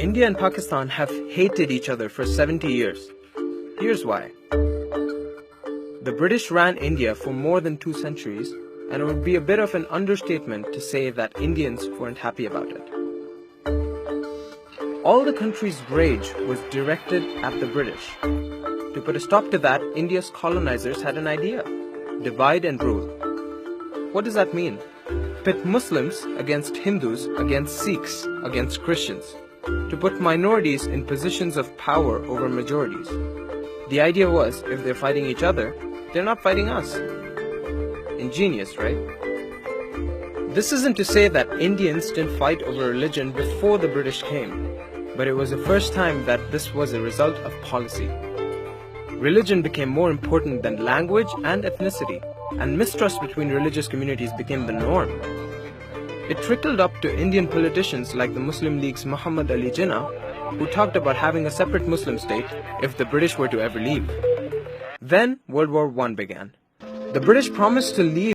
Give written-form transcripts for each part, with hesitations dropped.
India and Pakistan have hated each other for 70 years. Here's why. The British ran India for more than 2 centuries, and it would be a bit of an understatement to say that Indians weren't happy about it. All the country's rage was directed at the British. To put a stop to that, India's colonizers had an idea: divide and rule. What does that mean? Pit Muslims against Hindus, against Sikhs, against Christians. To put minorities in positions of power over majorities. The idea was, if they're fighting each other, they're not fighting us. Ingenious, right? This isn't to say that Indians didn't fight over religion before the British came, but it was the first time that this was a result of policy. Religion became more important than language and ethnicity, and mistrust between religious communities became the norm. It trickled up to Indian politicians like the Muslim League's Muhammad Ali Jinnah, who talked about having a separate Muslim state if the British were to ever leave. Then World War I began. The British promised to leave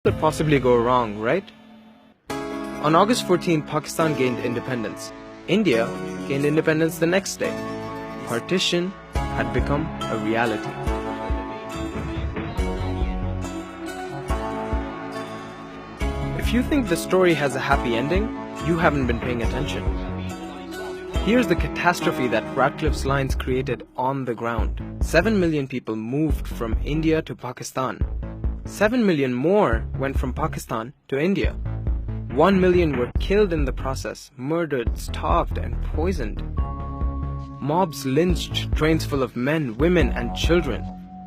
could possibly go wrong, right? On August 14, Pakistan gained independence. India gained independence the next day. Partition had become a reality. If you think the story has a happy ending, you haven't been paying attention. Here's the catastrophe that Radcliffe's lines created on the ground. 7 million people moved from India to Pakistan. 7 million more went from Pakistan to India. 1 million were killed in the process, murdered, starved, and poisoned. Mobs lynched trains full of men, women, and children,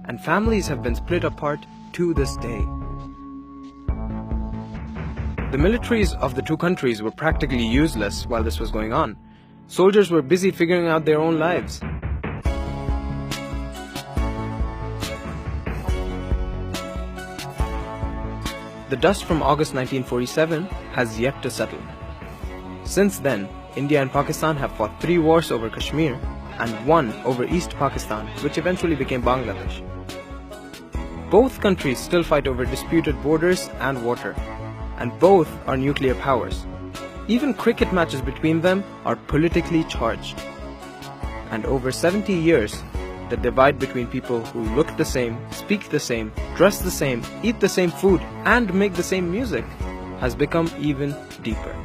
and families have been split apart to this day. The militaries of the 2 countries were practically useless while this was going on. Soldiers were busy figuring out their own lives. The dust from August 1947 has yet to settle. Since then, India and Pakistan have fought 3 wars over Kashmir and 1 over East Pakistan, which eventually became Bangladesh. Both countries still fight over disputed borders and water, and both are nuclear powers. Even cricket matches between them are politically charged. And over 70 years, the divide between people who look the same, speak the same, dress the same, eat the same food, and make the same music has become even deeper.